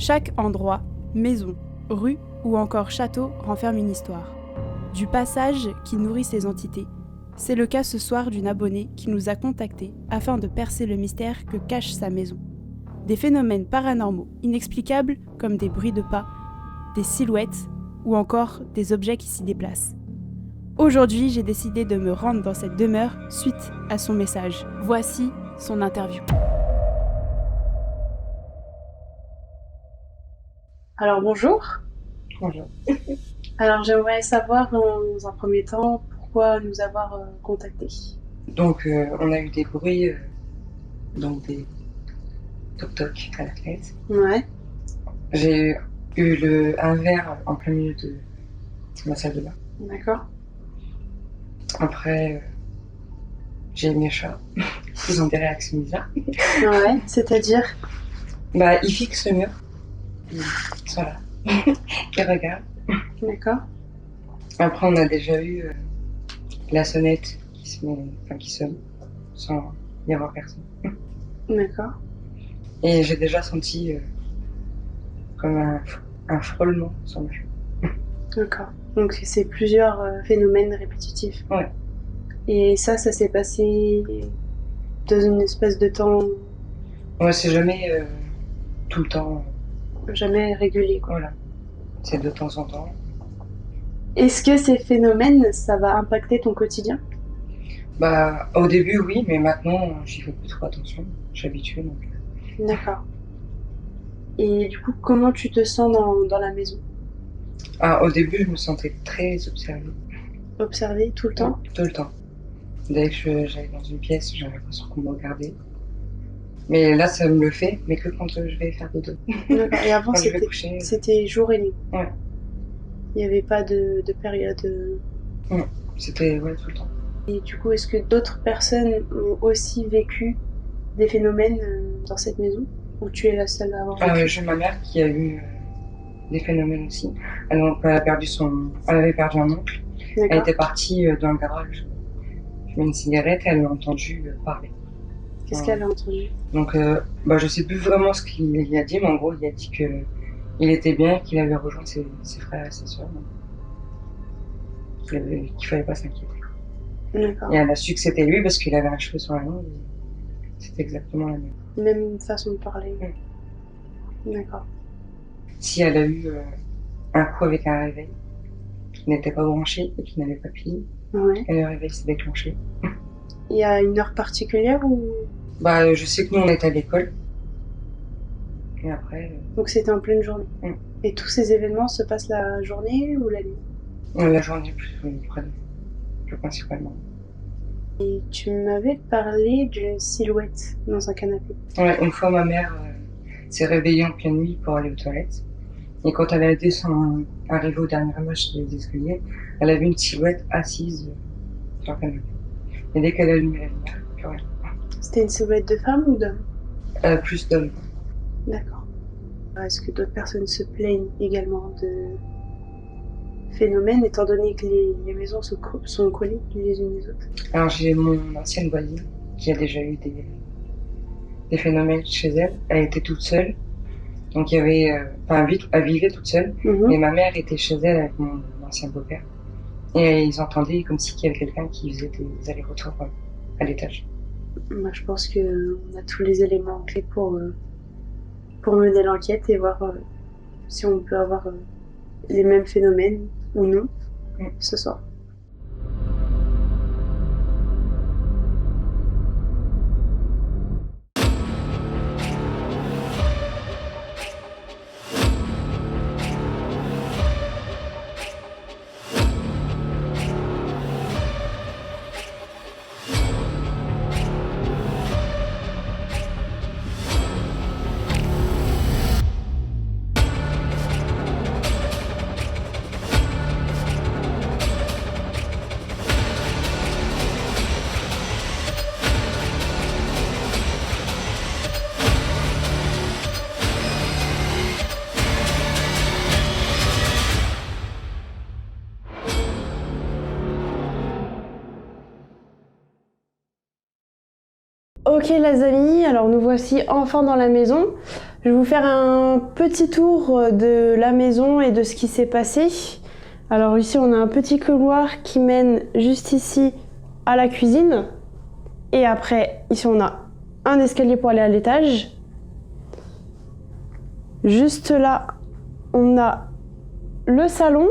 Chaque endroit, maison, rue ou encore château renferme une histoire. Du passage qui nourrit ces entités. C'est le cas ce soir d'une abonnée qui nous a contactés afin de percer le mystère que cache sa maison. Des phénomènes paranormaux inexplicables comme des bruits de pas, des silhouettes ou encore des objets qui s'y déplacent. Aujourd'hui, j'ai décidé de me rendre dans cette demeure suite à son message. Voici son interview. Alors bonjour. Bonjour. Alors j'aimerais savoir dans un premier temps pourquoi nous avoir contactés. Donc, on a eu des bruits, donc des toc-toc à la fenêtre. Ouais, J'ai eu un verre en plein milieu de ma salle de bain. d'accord. Après, j'ai mes chats. Ils ont des réactions bizarres. Ouais, c'est-à-dire? Bah, ils fixent le mur. Ils sont là. Ils regardent. D'accord. Après, on a déjà eu la sonnette qui sonne sans y avoir personne. D'accord. Et j'ai déjà senti comme un frôlement sur ma joue. D'accord. Donc c'est plusieurs phénomènes répétitifs. Ouais. Et ça s'est passé dans une espèce de temps Ouais, c'est jamais tout le temps. jamais régulier, quoi. Voilà. C'est de temps en temps. Est-ce que ces phénomènes, ça va impacter ton quotidien? Bah, au début, oui, mais maintenant, j'y fais plus trop attention. Je suis habituée, donc. D'accord. Et du coup, comment tu te sens dans la maison? Ah, au début, je me sentais très observée. Observer tout le temps? Tout le temps. Dès que j'allais dans une pièce, j'avais l'impression qu'on me regardait. Mais là, ça me le fait, mais que quand je vais faire dodo. D'accord. Et avant, Quand je vais coucher. c'était jour et nuit? Ouais. Il n'y avait pas de période. C'était, ouais, tout le temps. Et du coup, est-ce que d'autres personnes ont aussi vécu des phénomènes dans cette maison? Ou tu es la seule à avoir vécu? J'ai ma mère qui a eu des phénomènes aussi. Elle avait perdu un oncle. Elle D'accord. était partie dans le garage, fumer une cigarette, et elle l'a entendu parler. Qu'est-ce qu'elle a entendu? Donc, je sais plus vraiment ce qu'il a dit, mais en gros, il a dit qu'il était bien, qu'il avait rejoint ses frères et ses sœurs, qu'il fallait pas s'inquiéter. D'accord. Et elle a su que c'était lui parce qu'il avait un cheveu sur la langue, et c'était exactement la même. Même façon de parler. D'accord. Si elle a eu un coup avec un réveil qui n'était pas branché et qui n'avait pas pile, Ouais. et le réveil s'est déclenché. Il y a une heure particulière ou... Je sais que nous, on était à l'école. Et après, Donc c'était en pleine journée. Mm. Et tous ces événements se passent la journée ou la nuit? la journée plus principalement. Et tu m'avais parlé d'une silhouette dans un canapé. Ouais, une fois, ma mère s'est réveillée en pleine nuit pour aller aux toilettes. Et quand elle a arrivé au dernier étage des escaliers, elle a vu une silhouette assise sur le canapé. Et dès qu'elle a allumé la lumière, plus rien. C'était une silhouette de femme ou d'homme? Plus d'hommes. D'accord. Est-ce que d'autres personnes se plaignent également de phénomènes, étant donné que les maisons sont collées les unes les autres? Alors j'ai mon ancienne voisine qui a déjà eu des phénomènes chez elle. Elle était toute seule. Donc il y avait, elle vivait toute seule. Mais ma mère était chez elle avec mon ancien beau-père. Et ils entendaient comme si il y avait quelqu'un qui faisait des allers-retours à l'étage. Moi, je pense qu'on a tous les éléments clés pour mener l'enquête et voir si on peut avoir les mêmes phénomènes ou non ce soir. Ok les amis, alors nous voici enfin dans la maison. Je vais vous faire un petit tour de la maison et de ce qui s'est passé. Alors ici, on a un petit couloir qui mène juste ici à la cuisine. Et après, ici, on a un escalier pour aller à l'étage. Juste là, on a le salon.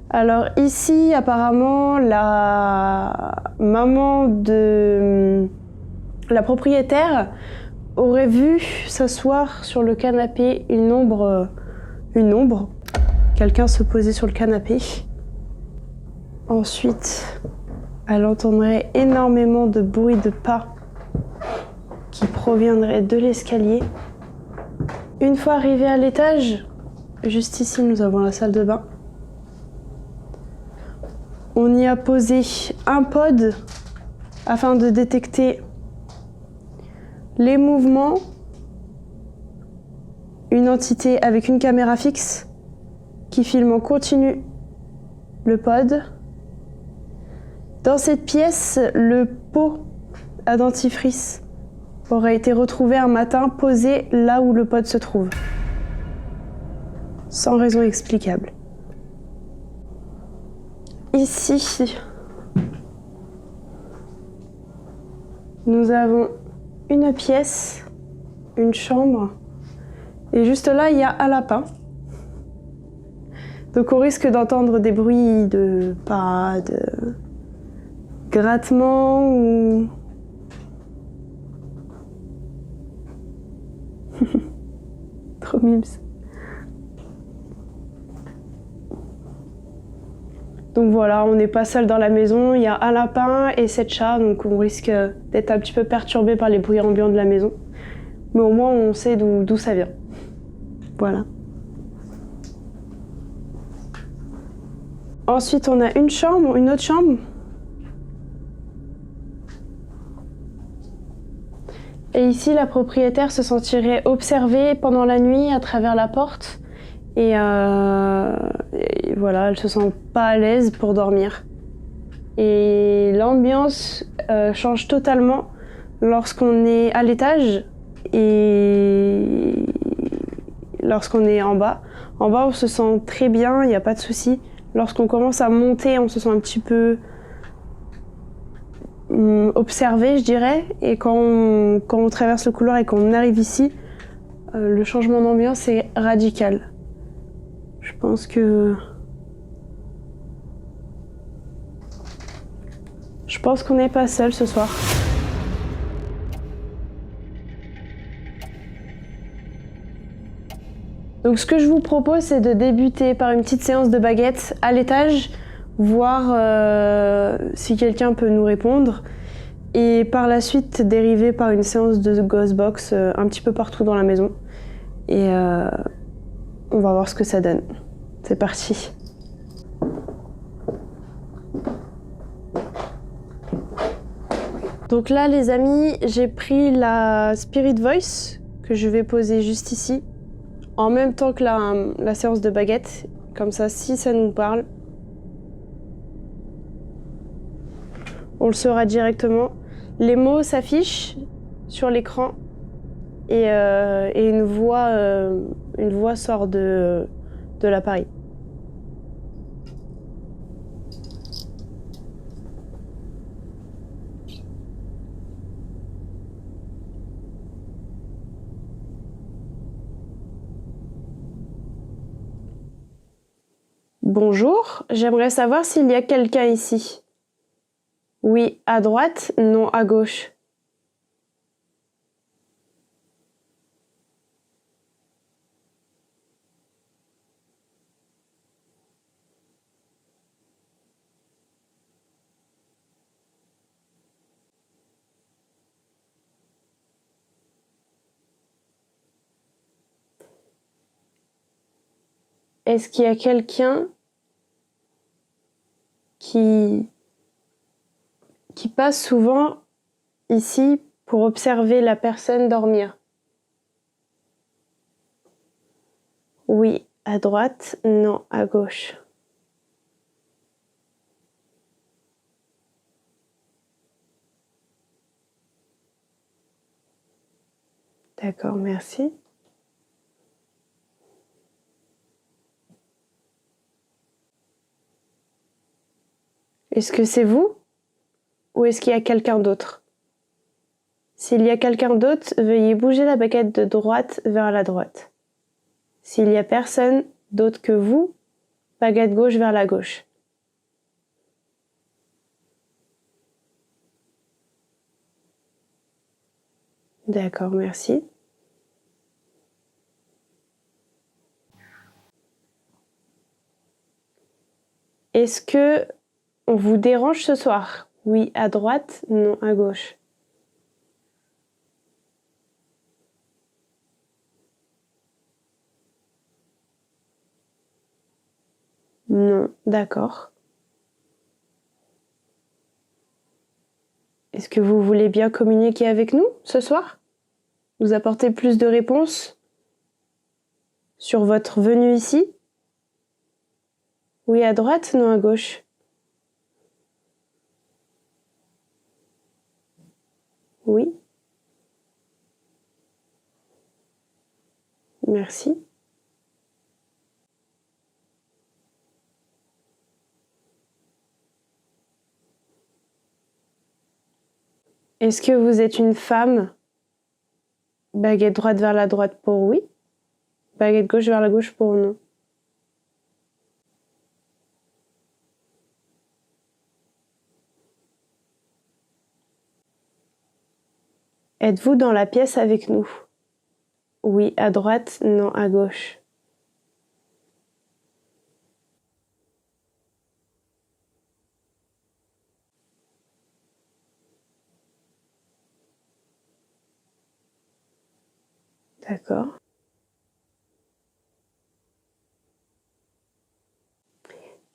Alors ici, apparemment, la maman de la propriétaire aurait vu s'asseoir sur le canapé une ombre. Quelqu'un se posait sur le canapé. Ensuite, elle entendrait énormément de bruit de pas qui proviendrait de l'escalier. Une fois arrivée à l'étage, juste ici, nous avons la salle de bain. On y a posé un pod afin de détecter les mouvements, une entité avec une caméra fixe qui filme en continu le pod. Dans cette pièce, le pot à dentifrice aurait été retrouvé un matin posé là où le pod se trouve, sans raison explicable. Ici, nous avons une pièce, une chambre, et juste là, il y a un lapin. Donc on risque d'entendre des bruits de pas, de grattement ou... Trop mimes. Donc voilà, on n'est pas seul dans la maison, il y a un lapin et 7 chats, donc on risque d'être un petit peu perturbé par les bruits ambiants de la maison. Mais au moins on sait d'où ça vient. Voilà. Ensuite on a une autre chambre. Et ici la propriétaire se sentirait observée pendant la nuit à travers la porte. Et voilà, elle se sent pas à l'aise pour dormir. Et l'ambiance change totalement lorsqu'on est à l'étage et lorsqu'on est en bas. En bas, on se sent très bien, il n'y a pas de souci. Lorsqu'on commence à monter, on se sent un petit peu observé, je dirais. Et quand on traverse le couloir et qu'on arrive ici, le changement d'ambiance est radical. Je pense qu'on n'est pas seul ce soir. Donc ce que je vous propose, c'est de débuter par une petite séance de baguette à l'étage, voir si quelqu'un peut nous répondre, et par la suite dériver par une séance de Ghostbox un petit peu partout dans la maison. Et on va voir ce que ça donne. C'est parti. Donc là les amis, j'ai pris la Spirit Voice que je vais poser juste ici, en même temps que la séance de baguette. Comme ça, si ça nous parle, on le saura directement. Les mots s'affichent sur l'écran et une voix sort de l'appareil. Bonjour, j'aimerais savoir s'il y a quelqu'un ici. Oui, à droite, non, à gauche. Est-ce qu'il y a quelqu'un qui passe souvent ici pour observer la personne dormir? Oui, à droite, non, à gauche. D'accord, merci. Est-ce que c'est vous ou est-ce qu'il y a quelqu'un d'autre? S'il y a quelqu'un d'autre, veuillez bouger la baguette de droite vers la droite. S'il y a personne d'autre que vous, baguette gauche vers la gauche. D'accord, merci. Est-ce que on vous dérange ce soir? Oui, à droite, non, à gauche. Non, d'accord. Est-ce que vous voulez bien communiquer avec nous ce soir? Nous apporter plus de réponses sur votre venue ici? Oui, à droite, non, à gauche. Oui. Merci. Est-ce que vous êtes une femme? Baguette droite vers la droite pour oui. Baguette gauche vers la gauche pour non. Êtes-vous dans la pièce avec nous? Oui, à droite, non, à gauche. D'accord.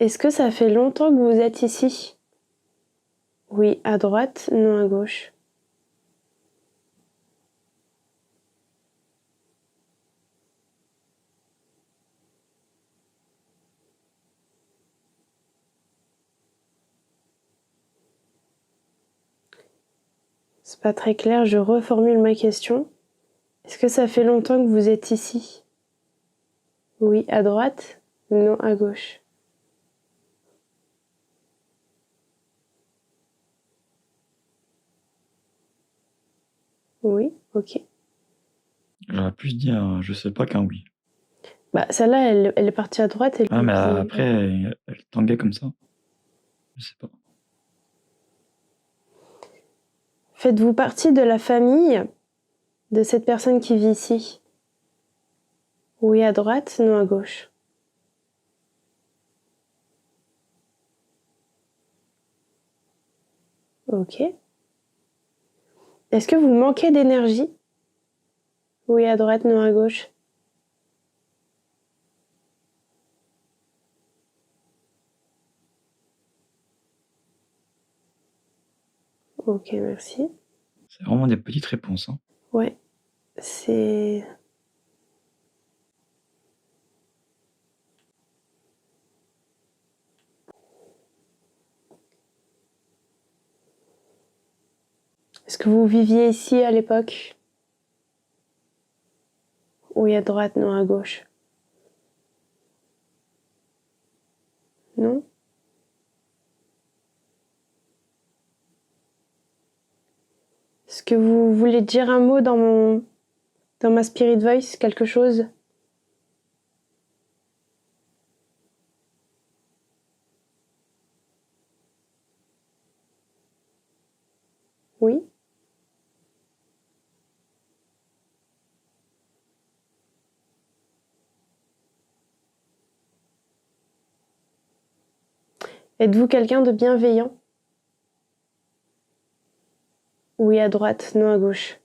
Est-ce que ça fait longtemps que vous êtes ici? Oui, à droite, non, à gauche. C'est pas très clair, je reformule ma question. Est-ce que ça fait longtemps que vous êtes ici? Oui, à droite, non, à gauche. Oui, ok. J'aurais plus dire je sais pas qu'un oui. Bah, celle-là, elle est partie à droite. Ah, mais après, elle tanguait comme ça. Je sais pas. Faites-vous partie de la famille de cette personne qui vit ici? Oui, à droite, non, à gauche. Ok. Est-ce que vous manquez d'énergie? Oui, à droite, non, à gauche. Ok, merci. C'est vraiment des petites réponses. Hein. Ouais, c'est... Est-ce que vous viviez ici à l'époque? Oui, à droite, non, à gauche. Non? Est-ce que vous voulez dire un mot dans ma spirit voice, quelque chose? Oui? Êtes-vous quelqu'un de bienveillant? Oui, à droite, non, à gauche.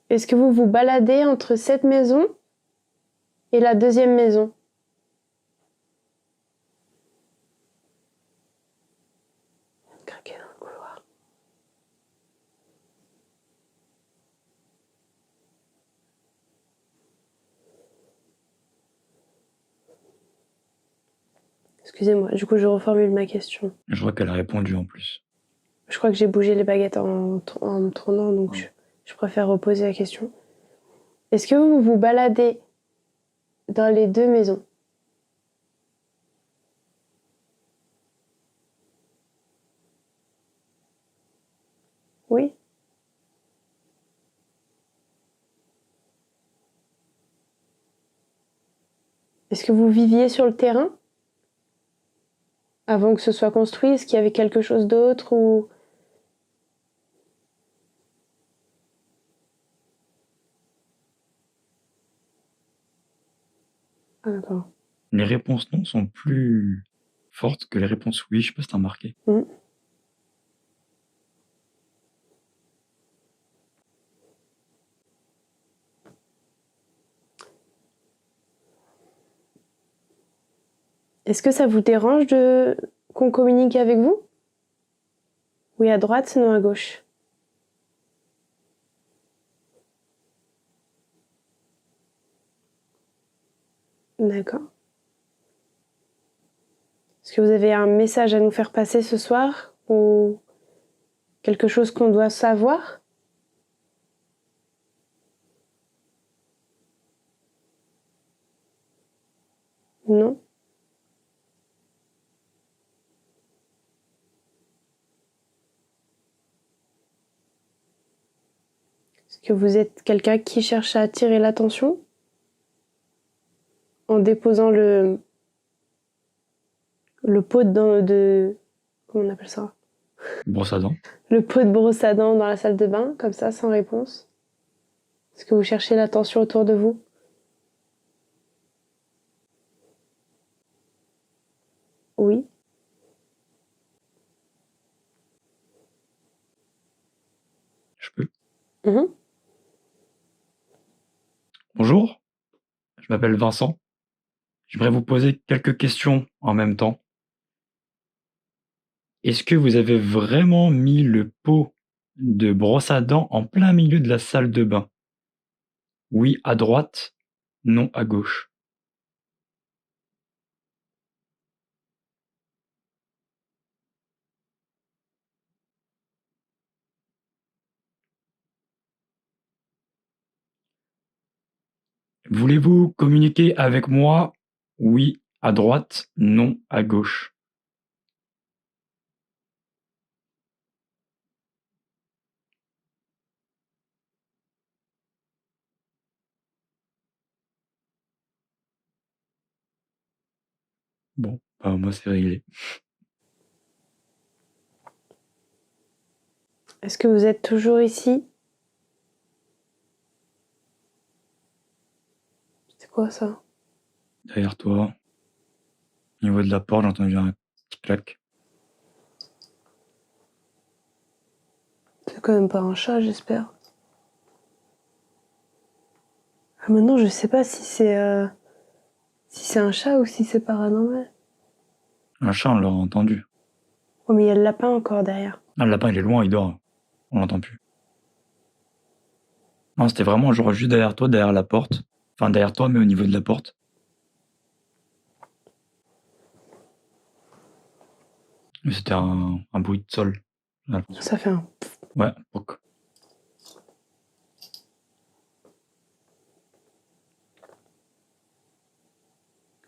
Est-ce que vous vous baladez entre cette maison et la deuxième maison? Craquer dans le couloir. Excusez-moi, du coup, je reformule ma question. Je vois qu'elle a répondu en plus. Je crois que j'ai bougé les baguettes en me tournant, donc je préfère reposer la question. Est-ce que vous vous baladez dans les deux maisons? Oui? Est-ce que vous viviez sur le terrain avant que ce soit construit? Est-ce qu'il y avait quelque chose d'autre ou... Ah d'accord. Les réponses non sont plus fortes que les réponses oui, je sais pas si t'as remarqué. Est-ce que ça vous dérange qu'on communique avec vous? Oui à droite, non à gauche. D'accord. Est-ce que vous avez un message à nous faire passer ce soir ou quelque chose qu'on doit savoir? Non. Est-ce que vous êtes quelqu'un qui cherche à attirer l'attention en déposant le pot de... Comment on appelle ça? Brosse à dents. Le pot de brosse à dents dans la salle de bain, comme ça, sans réponse? Est-ce que vous cherchez l'attention autour de vous? Oui. Je peux. Bonjour, je m'appelle Vincent. J'aimerais vous poser quelques questions en même temps. Est-ce que vous avez vraiment mis le pot de brosse à dents en plein milieu de la salle de bain? Oui à droite, non à gauche. Voulez-vous communiquer avec moi? Oui à droite, non à gauche. Bon, moi c'est réglé. Est-ce que vous êtes toujours ici? C'est quoi ça? Derrière toi, au niveau de la porte, j'ai entendu un petit clac. C'est quand même pas un chat, j'espère. Ah, maintenant, je sais pas si c'est un chat ou si c'est paranormal. Un chat, on l'aura entendu. Oh, mais il y a le lapin encore derrière. Ah, le lapin, il est loin, il dort. On l'entend plus. Non, c'était vraiment genre juste derrière toi, derrière la porte. Enfin, derrière toi, mais au niveau de la porte. Mais c'était un bruit de sol. Ça fait un... Ouais, ok.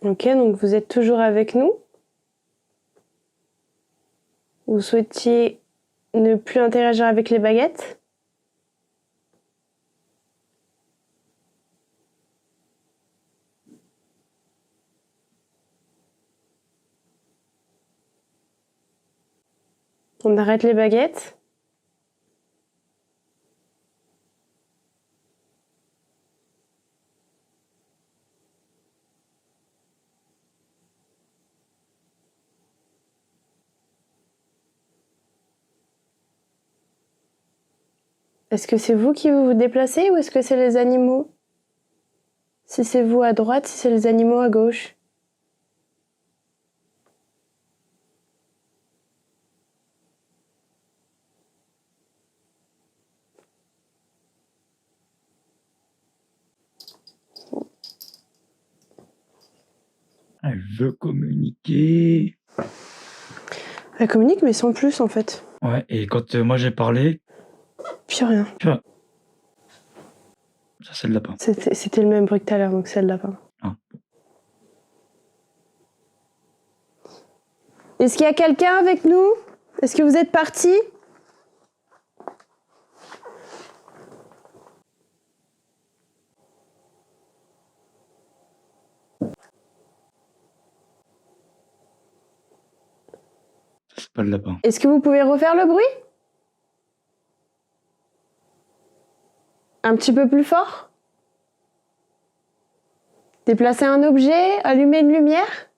Ok, donc vous êtes toujours avec nous? Vous souhaitiez ne plus interagir avec les baguettes? On arrête les baguettes? Est-ce que c'est vous qui vous déplacez ou est-ce que c'est les animaux? Si c'est vous à droite, si c'est les animaux à gauche? Elle veut communiquer. Elle communique, mais sans plus, en fait. Ouais, et quand moi j'ai parlé, Puis rien. ça c'est le lapin. C'était le même bruit que tout à l'heure, donc c'est le lapin. Ah. Est-ce qu'il y a quelqu'un avec nous? Est-ce que vous êtes partis? C'est pas le lapin. Est-ce que vous pouvez refaire le bruit? Un petit peu plus fort? Déplacer un objet? Allumer une lumière?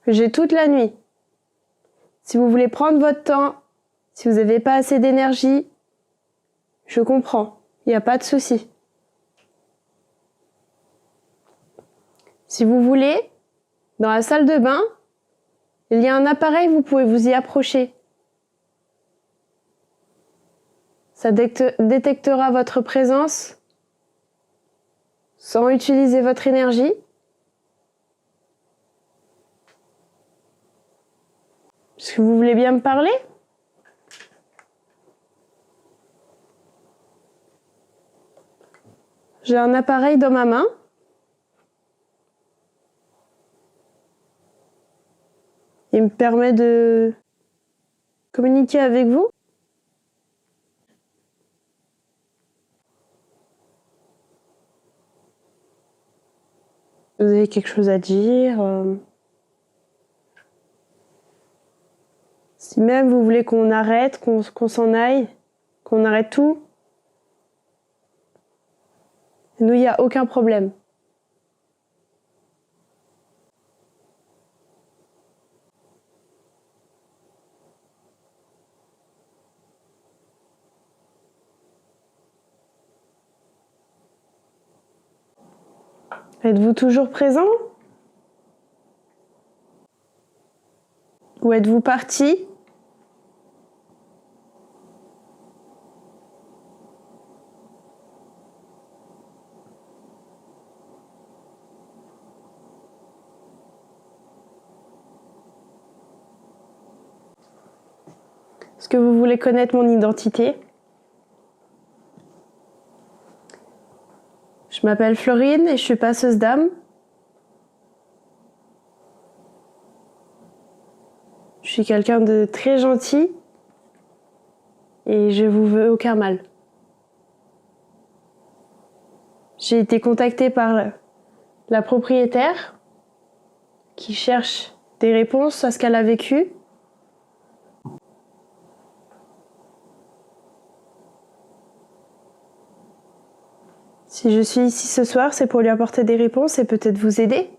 J'ai toute la nuit. Si vous voulez prendre votre temps, si vous n'avez pas assez d'énergie, je comprends. Il n'y a pas de souci. Si vous voulez, dans la salle de bain, il y a un appareil, vous pouvez vous y approcher. Ça détectera votre présence sans utiliser votre énergie. Est-ce que vous voulez bien me parler? J'ai un appareil dans ma main. Il me permet de communiquer avec vous. Vous avez quelque chose à dire? Si même vous voulez qu'on arrête, qu'on s'en aille, qu'on arrête tout, nous, il n'y a aucun problème. Êtes-vous toujours présent? Ou êtes-vous parti? Est-ce que vous voulez connaître mon identité? Je m'appelle Florine et je suis passeuse d'âme. Je suis quelqu'un de très gentil et je vous veux aucun mal. J'ai été contactée par la propriétaire qui cherche des réponses à ce qu'elle a vécu. Si je suis ici ce soir, c'est pour lui apporter des réponses et peut-être vous aider.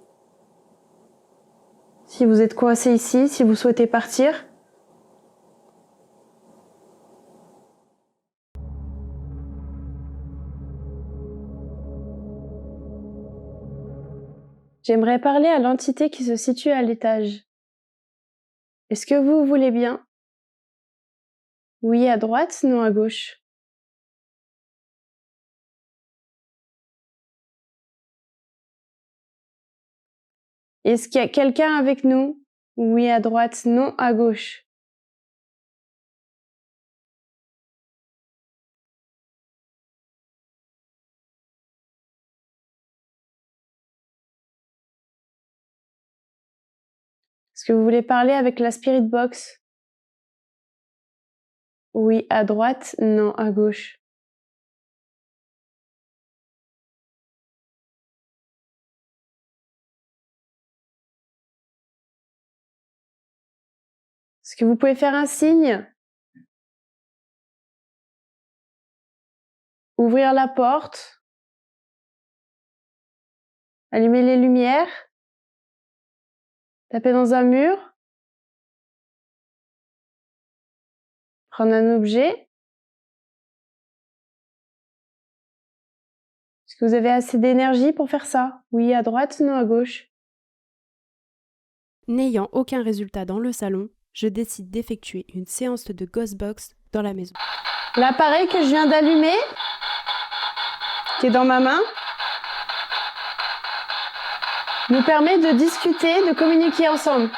Si vous êtes coincé ici, si vous souhaitez partir. J'aimerais parler à l'entité qui se situe à l'étage. Est-ce que vous voulez bien? Oui, à droite, non à gauche. Est-ce qu'il y a quelqu'un avec nous? Oui, à droite, non à gauche. Est-ce que vous voulez parler avec la Spirit Box? Oui, à droite, non à gauche. Est-ce que vous pouvez faire un signe? Ouvrir la porte? Allumer les lumières? Taper dans un mur? Prendre un objet? Est-ce que vous avez assez d'énergie pour faire ça? Oui, à droite, non à gauche. N'ayant aucun résultat dans le salon, je décide d'effectuer une séance de Ghostbox dans la maison. L'appareil que je viens d'allumer, qui est dans ma main, nous permet de discuter, de communiquer ensemble.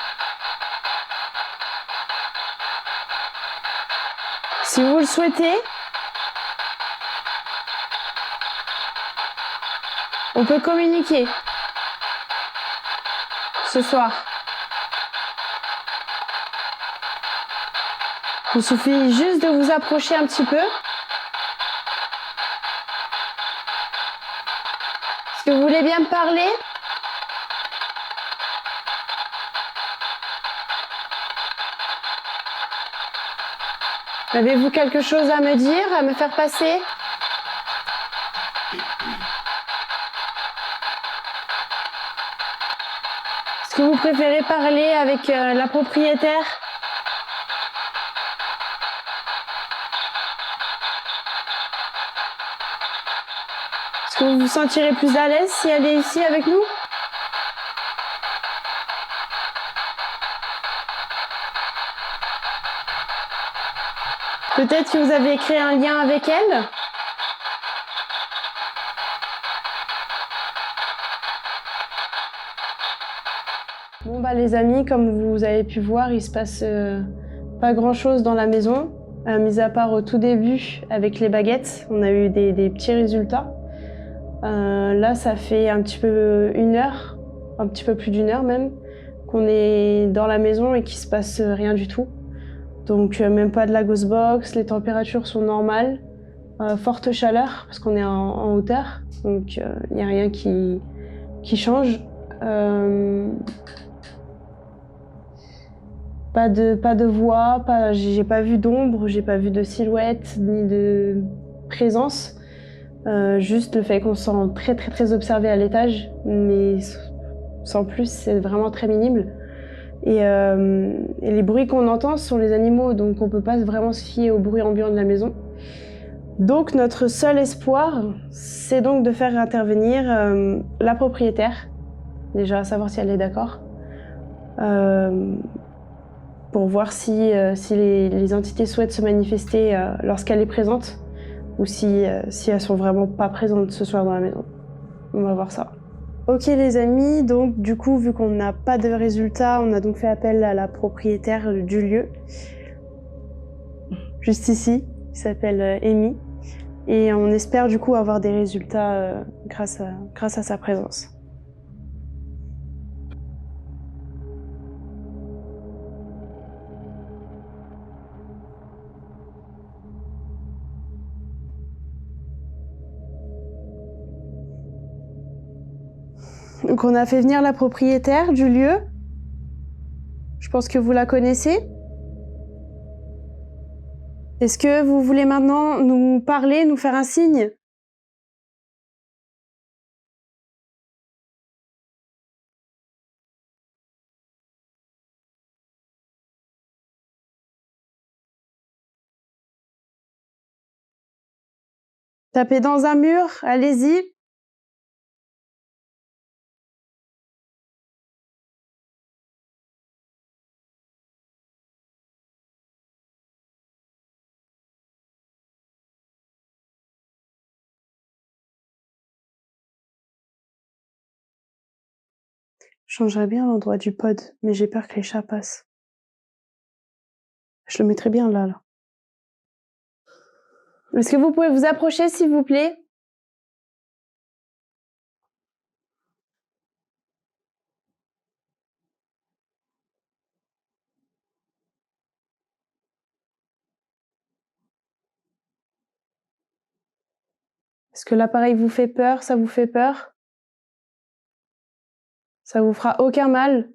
Si vous le souhaitez, on peut communiquer ce soir. Il suffit juste de vous approcher un petit peu. Est-ce que vous voulez bien me parler ? Avez-vous quelque chose à me dire, à me faire passer ? Est-ce que vous préférez parler avec la propriétaire ? Est-ce que vous vous sentirez plus à l'aise si elle est ici avec nous ? Peut-être que vous avez créé un lien avec elle ? Bon bah les amis, comme vous avez pu voir, il se passe pas grand chose dans la maison, mis à part au tout début avec les baguettes, on a eu des petits résultats. Là ça fait un petit peu une heure, un petit peu plus d'une heure même, qu'on est dans la maison et qu'il se passe rien du tout. Donc même pas de la Ghostbox, les températures sont normales, forte chaleur parce qu'on est en hauteur, donc il n'y a rien qui change. Pas de voix, j'ai pas vu d'ombre, j'ai pas vu de silhouette ni de présence. Juste le fait qu'on se sent très très très observé à l'étage, mais sans plus, c'est vraiment très minime. Et les bruits qu'on entend sont les animaux, donc on peut pas vraiment se fier au bruit ambiant de la maison. Donc notre seul espoir, c'est donc de faire intervenir la propriétaire, déjà savoir si elle est d'accord, pour voir si les entités souhaitent se manifester lorsqu'elle est présente, ou si elles sont vraiment pas présentes ce soir dans la maison. On va voir ça. Ok les amis, donc du coup vu qu'on n'a pas de résultat, on a donc fait appel à la propriétaire du lieu, juste ici, qui s'appelle Amy, et on espère du coup avoir des résultats grâce à sa présence. Donc on a fait venir la propriétaire du lieu. Je pense que vous la connaissez. Est-ce que vous voulez maintenant nous parler, nous faire un signe ? Tapez dans un mur, allez-y. Je changerais bien l'endroit du pod, mais j'ai peur que les chats passent. Je le mettrais bien là. Est-ce que vous pouvez vous approcher, s'il vous plaît ? Est-ce que l'appareil vous fait peur ? Ça vous fait peur ? Ça vous fera aucun mal ?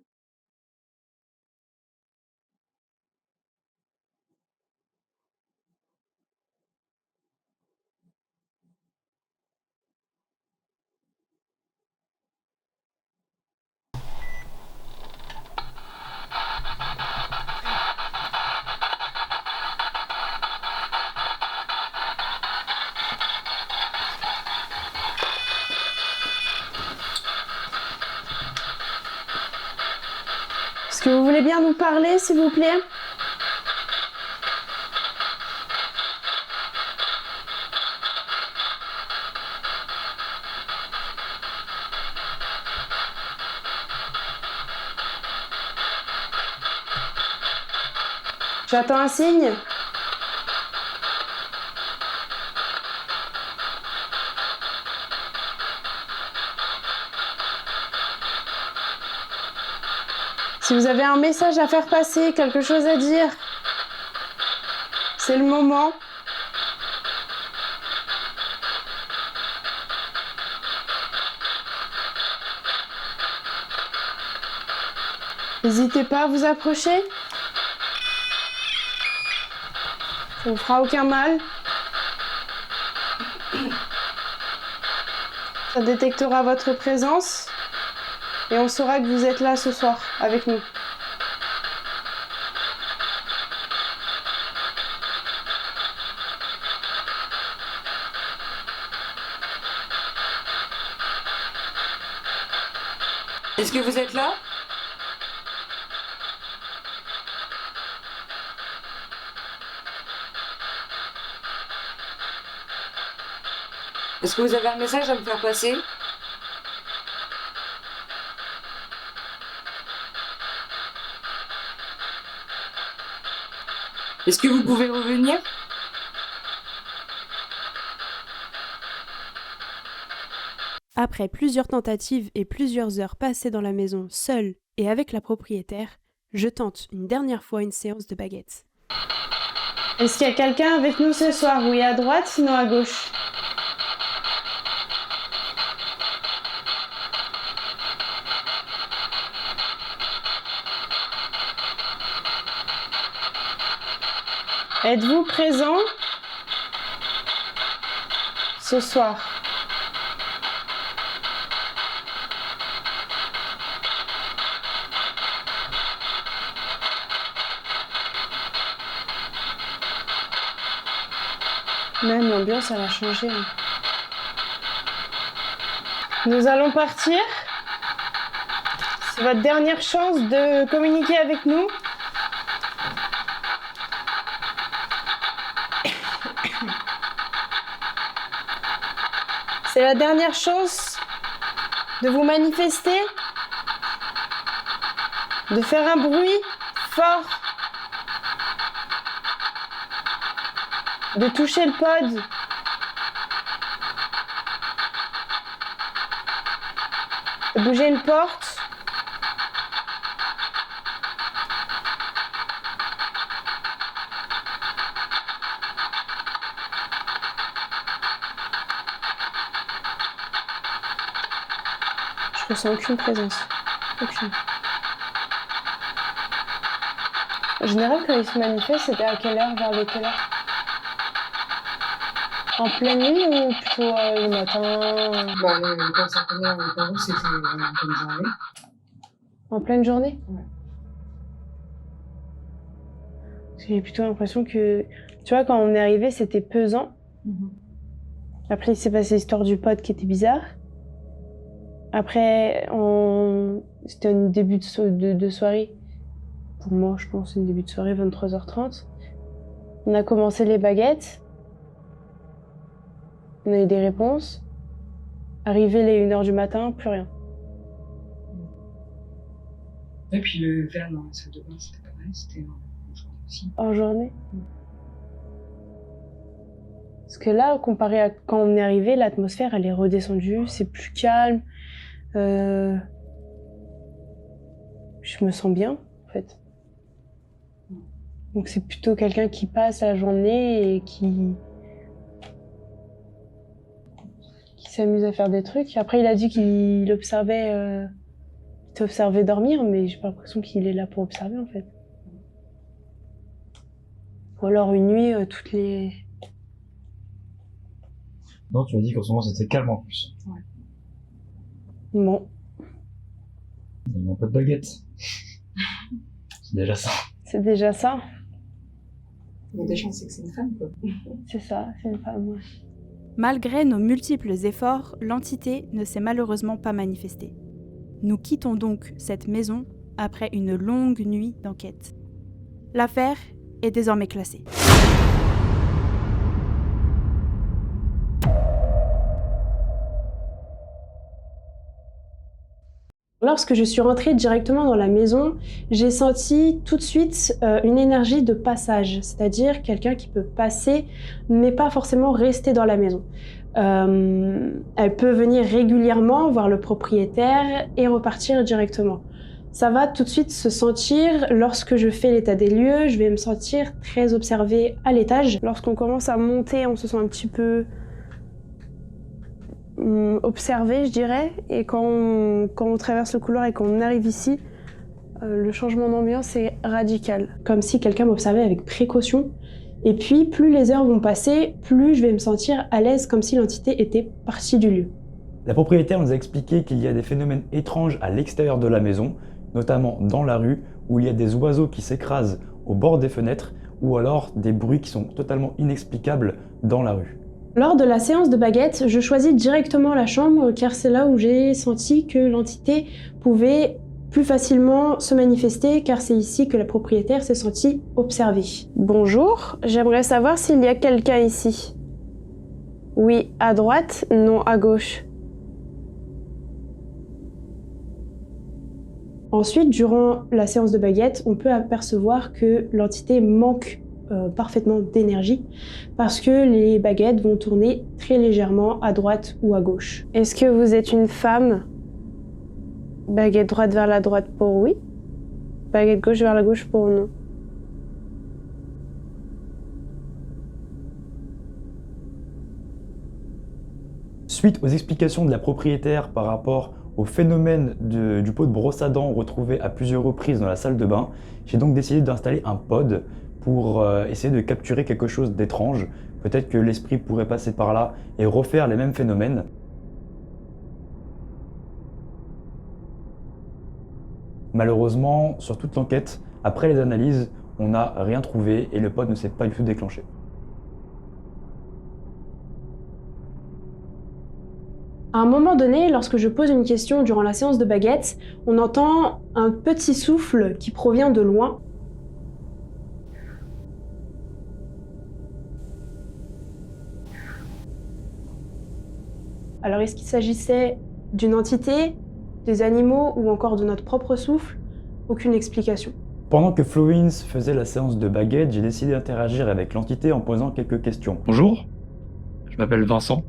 Est-ce que vous voulez bien nous parler, s'il vous plaît? J'attends un signe. Si vous avez un message à faire passer, quelque chose à dire, c'est le moment. N'hésitez pas à vous approcher. Ça ne vous fera aucun mal. Ça détectera votre présence et on saura que vous êtes là ce soir avec nous. Est-ce que vous êtes là? Est-ce que vous avez un message à me faire passer? Est-ce que vous pouvez revenir? Après plusieurs tentatives et plusieurs heures passées dans la maison seule et avec la propriétaire, je tente une dernière fois une séance de baguettes. Est-ce qu'il y a quelqu'un avec nous ce soir? Oui, à droite, sinon à gauche. Êtes-vous présent ce soir? Même l'ambiance, elle a changé. Nous allons partir. C'est votre dernière chance de communiquer avec nous. C'est la dernière chance de vous manifester, de faire un bruit fort, de toucher le pod, de bouger une porte. Je ressens aucune présence. Aucune. En général, quand ils se manifestent, c'était à quelle heure? Vers quelle heure? En pleine nuit ou plutôt le matin? Quand ça connaît en parents, c'était en pleine journée. En pleine journée? Ouais. J'ai plutôt l'impression que, tu vois, quand on est arrivé, c'était pesant. Après, il s'est passé l'histoire du pod qui était bizarre. Après, c'était un début de soirée. Pour moi, je pense, c'est un début de soirée, 23h30. On a commencé les baguettes. On a eu des réponses. Arrivé les 1h du matin, plus rien. Et puis le verre dans la salle de bain, c'était pareil, c'était en journée aussi. En journée? Parce que là, comparé à quand on est arrivé, l'atmosphère, elle est redescendue, c'est plus calme. Je me sens bien, en fait. Donc c'est plutôt quelqu'un qui passe la journée et qui s'amuse à faire des trucs. Après, il a dit qu'il observait, t'observait dormir, mais j'ai pas l'impression qu'il est là pour observer, en fait. Ou alors une nuit, toutes les... Non, tu m'as dit qu'en ce moment c'était calme en plus. Ouais. Bon. Il y a un peu de baguette. C'est déjà ça. C'est déjà ça. Il y a des chances que c'est une femme, quoi. C'est ça, c'est une femme, ouais. Malgré nos multiples efforts, l'entité ne s'est malheureusement pas manifestée. Nous quittons donc cette maison après une longue nuit d'enquête. L'affaire est désormais classée. Lorsque je suis rentrée directement dans la maison, j'ai senti tout de suite une énergie de passage, c'est-à-dire quelqu'un qui peut passer, mais pas forcément rester dans la maison. Elle peut venir régulièrement voir le propriétaire et repartir directement. Ça va tout de suite se sentir lorsque je fais l'état des lieux, je vais me sentir très observée à l'étage. Lorsqu'on commence à monter, on se sent un petit peu observé, je dirais, et quand on traverse le couloir et qu'on arrive ici, le changement d'ambiance est radical. Comme si quelqu'un m'observait avec précaution. Et puis, plus les heures vont passer, plus je vais me sentir à l'aise, comme si l'entité était partie du lieu. La propriétaire nous a expliqué qu'il y a des phénomènes étranges à l'extérieur de la maison, notamment dans la rue, où il y a des oiseaux qui s'écrasent au bord des fenêtres, ou alors des bruits qui sont totalement inexplicables dans la rue. Lors de la séance de baguette, je choisis directement la chambre car c'est là où j'ai senti que l'entité pouvait plus facilement se manifester car c'est ici que la propriétaire s'est sentie observée. Bonjour, j'aimerais savoir s'il y a quelqu'un ici. Oui, à droite, non à gauche. Ensuite, durant la séance de baguette, on peut apercevoir que l'entité manque parfaitement d'énergie parce que les baguettes vont tourner très légèrement à droite ou à gauche. Est-ce que vous êtes une femme? Baguette droite vers la droite pour oui. Baguette gauche vers la gauche pour non. Suite aux explications de la propriétaire par rapport au phénomène du pot de brosse à dents retrouvé à plusieurs reprises dans la salle de bain, j'ai donc décidé d'installer un pod pour essayer de capturer quelque chose d'étrange. Peut-être que l'esprit pourrait passer par là et refaire les mêmes phénomènes. Malheureusement, sur toute l'enquête, après les analyses, on n'a rien trouvé et le pod ne s'est pas du tout déclenché. À un moment donné, lorsque je pose une question durant la séance de baguette, on entend un petit souffle qui provient de loin. Alors, est-ce qu'il s'agissait d'une entité, des animaux ou encore de notre propre souffle? Aucune explication. Pendant que Flowins faisait la séance de baguette, j'ai décidé d'interagir avec l'entité en posant quelques questions. Bonjour, je m'appelle Vincent.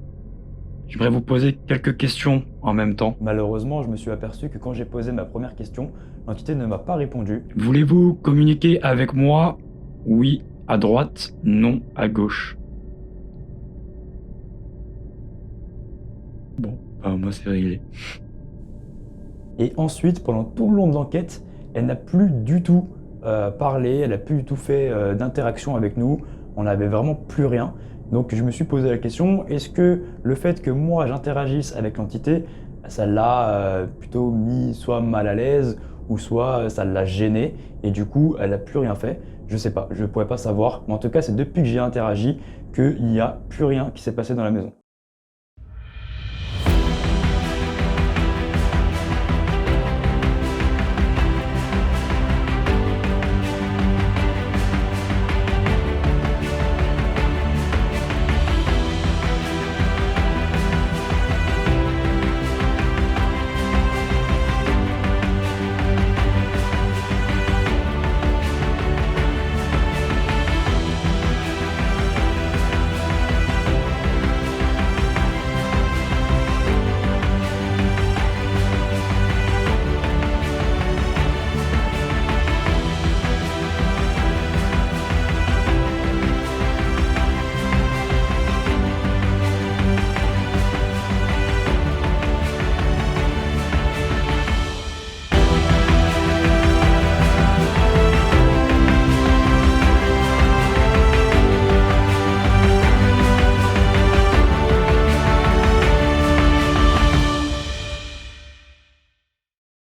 J'aimerais vous poser quelques questions en même temps. Malheureusement, je me suis aperçu que quand j'ai posé ma première question, l'entité ne m'a pas répondu. Voulez-vous communiquer avec moi? Oui, à droite, non, à gauche. Bon, moi c'est réglé. Et ensuite, pendant tout le long de l'enquête, elle n'a plus du tout parlé, elle n'a plus du tout fait d'interaction avec nous. On n'avait vraiment plus rien. Donc je me suis posé la question, est-ce que le fait que moi j'interagisse avec l'entité, ça l'a plutôt mis soit mal à l'aise ou soit ça l'a gêné et du coup elle n'a plus rien fait? Je sais pas, je ne pourrais pas savoir. Mais en tout cas, c'est depuis que j'ai interagi qu'il n'y a plus rien qui s'est passé dans la maison.